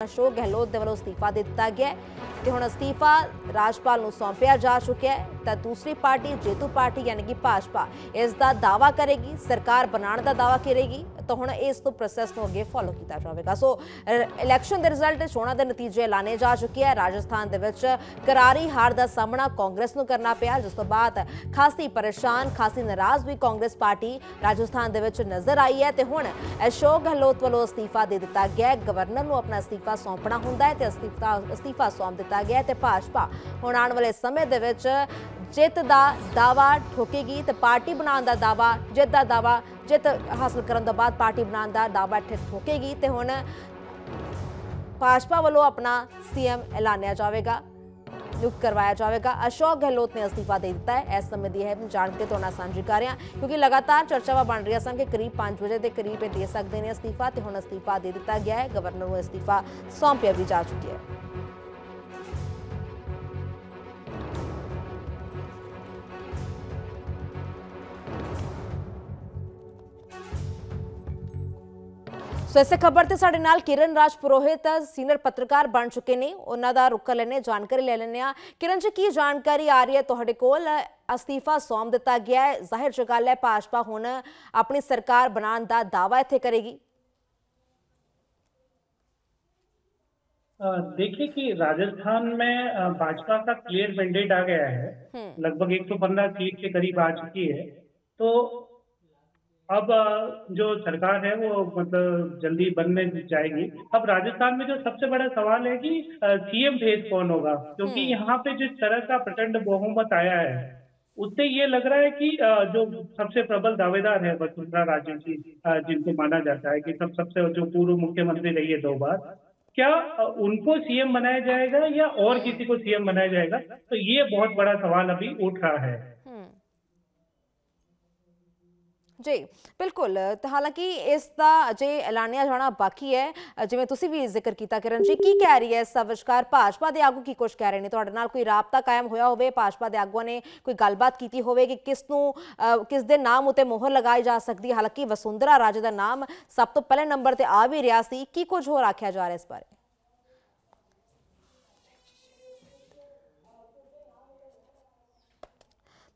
अशोक गहलोत ਦੇ ਵੱਲੋਂ ਅਸਤੀਫਾ ਦੇ ਦਿੱਤਾ ਗਿਆ ਤੇ ਹੁਣ ਅਸਤੀਫਾ ਰਾਜਪਾਲ ਨੂੰ ਸੌਂਪਿਆ ਜਾ ਚੁੱਕਿਆ ਹੈ ਤਾਂ ਦੂਸਰੀ ਪਾਰਟੀ ਜੇਤੂ ਪਾਰਟੀ ਯਾਨੀ ਕਿ ਭਾਜਪਾ ਇਸ ਦਾ ਦਾਅਵਾ ਕਰੇਗੀ, ਸਰਕਾਰ ਬਣਾਉਣ ਦਾ ਦਾਅਵਾ ਕਰੇਗੀ ਤਾਂ ਹੁਣ ਇਸ ਤੋਂ ਪ੍ਰੋਸੈਸ ਨੂੰ ਅੱਗੇ ਫੋਲੋ ਕੀਤਾ ਜਾਵੇਗਾ। ਸੋ ਇਲੈਕਸ਼ਨ ਦੇ ਰਿਜ਼ਲਟ ਚੋਣਾਂ ਦੇ ਨਤੀਜੇ ਐਲਾਨੇ ਜਾ ਚੁੱਕੇ ਹੈ। ਰਾਜਸਥਾਨ ਦੇ ਵਿੱਚ ਕਰਾਰੀ ਹਾਰ ਦਾ ਸਾਹਮਣਾ ਕਾਂਗਰਸ ਨੂੰ ਕਰਨਾ ਪਿਆ, ਜਿਸ ਤੋਂ ਬਾਅਦ ਖਾਸੀ ਪਰੇਸ਼ਾਨ ਖਾਸੀ ਨਾਰਾਜ਼ ਵੀ ਕਾਂਗਰਸ ਪਾਰਟੀ ਰਾਜਸਥਾਨ ਦੇ ਵਿੱਚ ਨਜ਼ਰ ਆਈ ਹੈ ਤੇ ਹੁਣ ਅਸ਼ੋਕ ਗਹਿਲੋਤ ਵੱਲੋਂ ਅਸਤੀਫਾ ਦੇ ਦਿੱਤਾ ਗਿਆ। ਗਵਰਨਰ ਨੂੰ ਆਪਣਾ ਅਸਤੀਫਾ ਸੌਂਪਣਾ ਹੁੰਦਾ ਹੈ ਤੇ ਅਸਤੀਫਾ ਸੌਂਪ ਦਿੱਤਾ ਗਿਆ ਤੇ ਭਾਜਪਾ ਹੁਣ ਆਉਣ ਵਾਲੇ ਸਮੇਂ ਦੇ ਵਿੱਚ ਜਿੱਤ ਦਾ ਦਾਅਵਾ ਠੋਕੇਗੀ ਤੇ ਪਾਰਟੀ ਬਣਾਉਣ ਦਾ ਦਾਅਵਾ, ਜਿੱਤ ਦਾ ਦਾਅਵਾ, ਜਿੱਤ ਹਾਸਲ ਕਰਨ ਤੋਂ ਬਾਅਦ ਪਾਰਟੀ ਬਣਾਉਣ ਦਾ ਦਾਅਵਾ ਠੋਕੇਗੀ ਤੇ ਹੁਣ ਭਾਜਪਾ ਵੱਲੋਂ ਆਪਣਾ ਸੀਐਮ ਐਲਾਨਿਆ ਜਾਵੇਗਾ, ਨਿਯੁਕਤ ਕਰਵਾਇਆ ਜਾਵੇਗਾ। ਅਸ਼ੋਕ ਗਹਿਲੋਤ ਨੇ ਅਸਤੀਫਾ ਦੇ ਦਿੱਤਾ ਹੈ। ਇਸ ਸਮੇਂ ਦੀ ਹੈ ਜਾਣਕਾਰੀ ਤੁਹਾਡੇ ਨਾਲ ਸਾਂਝੀ ਕਰ ਰਹੇ ਹਾਂ ਕਿਉਂਕਿ ਲਗਾਤਾਰ ਚਰਚਾਵਾਂ ਬਣ ਰਹੀਆਂ ਸਨ ਕਿ ਕਰੀਬ 5 ਵਜੇ ਦੇ ਕਰੀਬ ਇਹ ਦੇ ਸਕਦੇ ਨੇ ਅਸਤੀਫਾ ਤੇ ਹੁਣ ਅਸਤੀਫਾ ਦੇ ਦਿੱਤਾ ਗਿਆ ਹੈ। ਗਵਰਨਰ ਨੂੰ ਅਸਤੀਫਾ ਸੌਂਪਿਆ ਵੀ ਜਾ ਚੁੱਕਿਆ ਹੈ। ਸੋ ਇਸੇ ਖਬਰ ਤੇ ਸਾਡੇ ਨਾਲ ਕਿਰਨ ਰਾਜ ਪੁਰੋਹਿਤ ਸੀਨੀਅਰ ਪੱਤਰਕਾਰ ਬਣ ਚੁੱਕੇ ਨੇ, ਉਹਨਾਂ ਦਾ ਰੁੱਖ ਲੈਣੇ ਜਾਣਕਾਰੀ ਲੈ ਲੈਣੇ ਆ। ਕਿਰਨ ਜੀ, ਕੀ ਜਾਣਕਾਰੀ ਆ ਰਹੀ ਹੈ ਤੁਹਾਡੇ ਕੋਲ? ਅਸਤੀਫਾ ਸੌਂਪ ਦਿੱਤਾ ਗਿਆ ਹੈ, ਜ਼ਾਹਿਰ ਜਿਹੀ ਗੱਲ ਹੈ ਭਾਜਪਾ ਹੁਣ ਆਪਣੀ ਸਰਕਾਰ ਬਣਾਉਣ ਦਾ ਦਾਅਵਾ ਇੱਥੇ ਕਰੇਗੀ। देखिए कि राजस्थान में भाजपा का क्लियर मैंडेट आ गया है, लगभग 115 सीट के करीब आ चुकी है। तो अब जो सरकार है वो मतलब जल्दी बनने जाएगी। अब राजस्थान में जो सबसे बड़ा सवाल है कि सीएम फेस कौन होगा, क्योंकि यहाँ पे जिस तरह का प्रचंड बहुमत आया है उससे ये लग रहा है कि जो सबसे प्रबल दावेदार है वसुंधरा राजे जी, जिनको माना जाता है कि सबसे जो पूर्व मुख्यमंत्री रही है 2 बार, क्या उनको सीएम बनाया जाएगा या और किसी को सीएम बनाया जाएगा? तो ये बहुत बड़ा सवाल अभी उठ रहा है। जी बिल्कुल, तो हालांकि इसका अजे ऐलानिया जाना बाकी है। जिवें तुसीं भी जिक्र किया किरण जी, की कह रही है इस विचकार भाजपा के आगू की कुछ कह रहे हैं? तुहाडे नाल कोई राबता कायम होया होवे, भाजपा के आगुआं ने कोई गलबात की होवे कि किस दे नाम उत्ते मोहर लगाई जा सकती है? हालांकि वसुंधरा राजे का नाम सब तो पहले नंबर ते आ भी रहा सी, की कुछ होर आख्या जा रहा है इस बारे?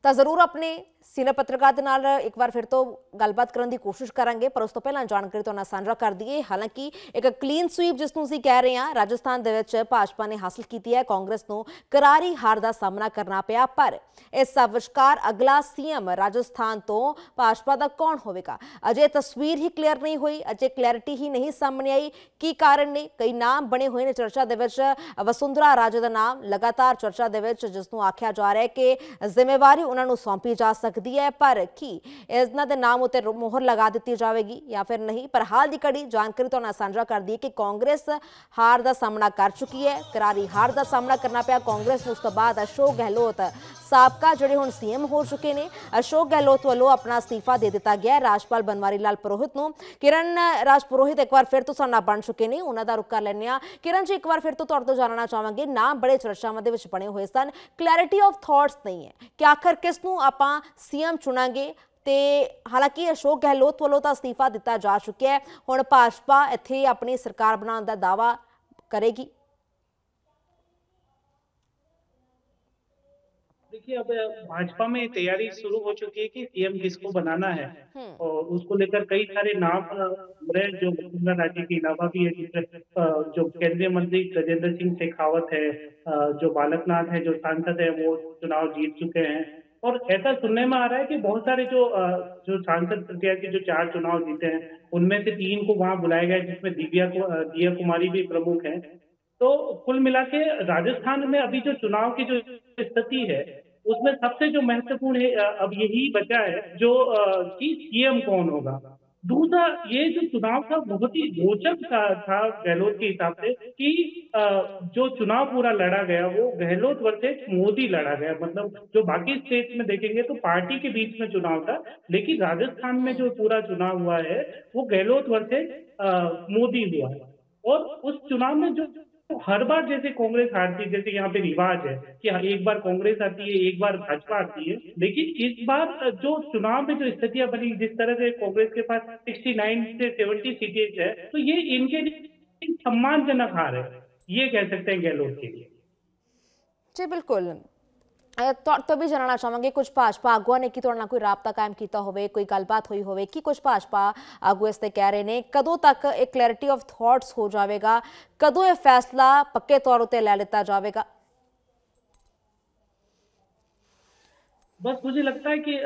तो जरूर अपने सीनियर पत्रकार के नाल एक बार फिर तो गलबात करने की कोशिश करांगे, पर उस तो पहला जानकारी तो साझा कर दईए। हालांकि एक क्लीन स्वीप जिसनूं असीं कह रहे हैं राजस्थान दे विच भाजपा ने हासिल की है, कांग्रेस नूं करारी हार का सामना करना पिया। पर इस विचकार अगला सीएम राजस्थान तो भाजपा का कौन होगा, अजे तस्वीर ही क्लीयर नहीं हुई, अजे क्लैरिटी ही नहीं सामने आई। की कारण ने कई नाम बने हुए हैं चर्चा दे विच, वसुंधरा राजे का नाम लगातार चर्चा दे विच, जिसनूं आख्या जा रहा है कि जिम्मेवारी उन्हां नूं सौंपी जा सकती है, पर की इन्हां दे नाम उत्ते मोहर लगा दी जाएगी या फिर नहीं। पर हाल की घड़ी जानकारी तो ना साझा कर दी कि कांग्रेस हार का सामना कर चुकी है, करारी हार का सामना करना पिया कांग्रेस को। उस तो बाद अशोक गहलोत साबका जिहड़े हुण सीएम हो चुके हैं, अशोक गहलोत वालों अपना अस्तीफा दे दिता गया राजपाल बनवारी लाल पुरोहित नूं। किरण राज पुरोहित एक बार फिर तो साडे नाल बन चुके हैं, उन्हां दा रुख कर लैणे आ। किरण जी, एक बार फिर तो तुहाडे तो जानना चाहांगे, नाम बड़े चर्चावां दे विच बने हुए सन, क्लैरिटी ऑफ थॉट्स नहीं है कि आखिर किसनूं आपां सीएम चुनांगे। ते हालांकि अशोक गहलोत वालों तो अस्तीफा दिता जा चुका है, हुण भाजपा इत्थे अपनी सरकार बनाने का दावा करेगी। देखिए अब भाजपा में तैयारी शुरू हो चुकी है कि सीएम किसको बनाना है, और उसको लेकर कई सारे नाम रहे जो वसुंधरा राजे के अलावा भी है, जिसमें जो केंद्रीय मंत्री गजेंद्र सिंह शेखावत है, जो बालकनाथ है जो सांसद है वो चुनाव जीत चुके हैं। और ऐसा सुनने में आ रहा है कि बहुत सारे जो सांसद प्रत्याशी जो 4 चुनाव जीते हैं उनमें से 3 को वहां बुलाया गया, जिसमें दिव्या कुमारी भी प्रमुख है। तो कुल मिला के राजस्थान में अभी जो चुनाव की जो स्थिति है उसमें सबसे जो महत्वपूर्ण है अब यही बचा है जो कि सीएम कौन होगा। दूसरा ये जो चुनाव था बहुत ही रोचक था गहलोत के हिसाब से कि जो चुनाव पूरा लड़ा गया वो गहलोत वर्सेस मोदी लड़ा गया। मतलब जो बाकी स्टेट में देखेंगे तो पार्टी के बीच में चुनाव था, लेकिन राजस्थान में जो पूरा चुनाव हुआ है वो गहलोत वर्सेस मोदी हुआ है। और उस चुनाव में जो हर बार जैसे कांग्रेस हारती, जैसे यहाँ पे रिवाज है कि एक बार कांग्रेस आती है एक बार भाजपा आती है, लेकिन इस बार जो चुनाव में जो स्थितियां बनी, जिस तरह से कांग्रेस के पास 69 से 70 सीटें है, तो ये इनके एक सम्मानजनक हार है, ये कह सकते हैं गहलोत के लिए। जी बिल्कुल। तो भी जानना चाहांगे कुछ भाजपा आगुआ ने कि कोई राबता कायम किया होवे, कोई गलबात हुई होवे कि कुछ भाजपा आगू इस कह रहे ने कदों तक एक क्लैरिटी ऑफ थॉट्स हो जाएगा, कदों यह फैसला पक्के तौर पर लै लिता जाएगा? बस मुझे लगता है कि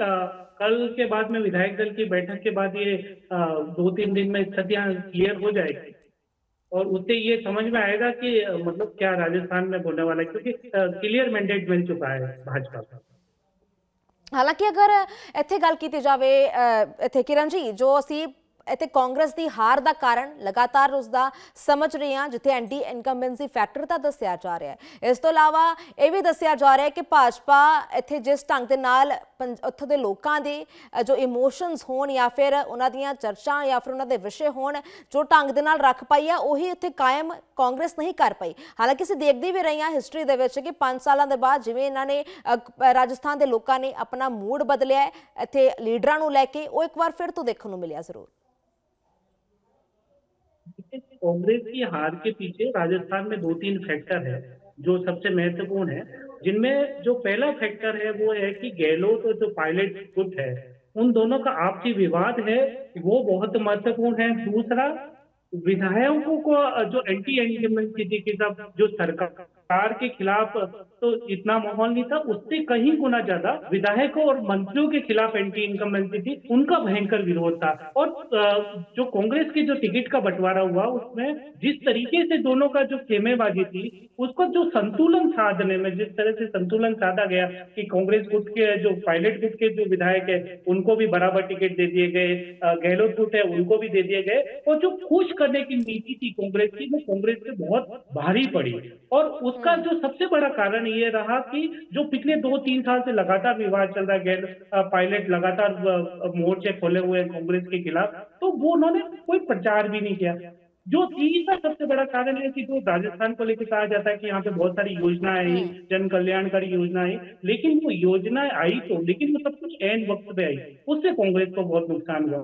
कल के बाद में विधायक दल की बैठक के बाद ये 2-3 दिन में स्थितियां क्लियर हो जाएगी और उससे ये समझ में आएगा कि मतलब क्या राजस्थान में होने वाला है, क्योंकि क्लियर मैंडेट मिल चुका है भाजपा का। हालांकि अगर इत्थे गल की जाए इत्थे किरण जी जो असी इत्थे कांग्रेस की हार का कारण लगातार उसका समझ रहे हैं, जिथे एंटी इनकम्बेंसी फैक्टर का दसिया जा रहा है। इस तो इलावा यह भी दसिया जा रहा है कि भाजपा इत्थे जिस ढंग के नाल उत्थों के लोगों के जो इमोशनस होन या फिर उन्होंने चर्चा या फिर उन्होंने विषय होन जो ढंग के नाल रख पाई है उही इत्थे कायम कांग्रेस नहीं कर पाई। हालांकि असीं देखते भी रही हिस्टरी दे विच कि 5 सालों के बाद जिवें इन्होंने राजस्थान के लोगों ने अपना मूड बदलिया है इत्थे लीडरां नूं लैके, वो एक बार फिर तो देखने को मिलिया जरूर। कांग्रेस की हार के पीछे राजस्थान में 2-3 फैक्टर है जो सबसे महत्वपूर्ण है, जिनमें जो पहला फैक्टर है वो है कि गहलोत और जो पायलट गुट है उन दोनों का आपसी विवाद है, वो बहुत महत्वपूर्ण है। दूसरा, विधायकों को जो एंटी इनकम्बेंसी के साथ जो सरकार के खिलाफ तो इतना माहौल नहीं था, उससे कहीं गुना ज्यादा विधायकों और मंत्रियों के खिलाफ एंटी इनकम्बेंसी थी, उनका भयंकर विरोध था। और जो कांग्रेस के जो टिकट का बंटवारा हुआ उसमें जिस तरीके से दोनों का जो खेमेबाजी थी, उसको जो संतुलन साधने में जिस तरह से संतुलन साधा गया कि कांग्रेस गुट के जो पायलट गुट के जो विधायक है उनको भी बराबर टिकट दे दिए गए, गहलोत गुट है उनको भी दे दिए गए, और जो खुश करने की नीति थी कांग्रेस की वो कांग्रेस पे बहुत भारी पड़ी। और उसका जो सबसे बड़ा कारण ये रहा कि जो पिछले 2-3 साल से लगातार विवाद चल रहा है, पायलट लगातार मोर्चे खोले हुए हैं कांग्रेस के खिलाफ, तो वो उन्होंने कोई प्रचार भी नहीं किया। जो तीसरा सबसे बड़ा कारण है कि जो राजस्थान को लेकर कहा जाता है कि यहाँ पे बहुत सारी योजनाएं आई, जन कल्याणकारी योजना आई, लेकिन वो योजनाएं आई तो, लेकिन वो सब कुछ एन वक्त पे आई, उससे कांग्रेस को बहुत नुकसान हुआ।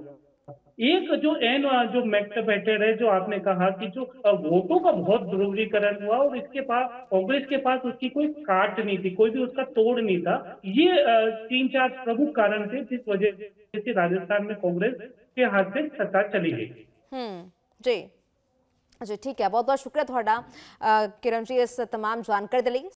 एक जो एन जो फैक्टर है जो आपने कहा कि जो वोटों का बहुत ध्रुवीकरण हुआ और इसके पास कांग्रेस के पास उसकी कोई काट नहीं थी, कोई भी उसका तोड़ नहीं था। ये 3-4 प्रमुख कारण थे जिस वजह से राजस्थान में कांग्रेस के हाथ से सत्ता चली गई। जी जी ठीक है, बहुत बहुत शुक्रिया थोड़ा किरण जी इस तमाम जानकारी के लिए।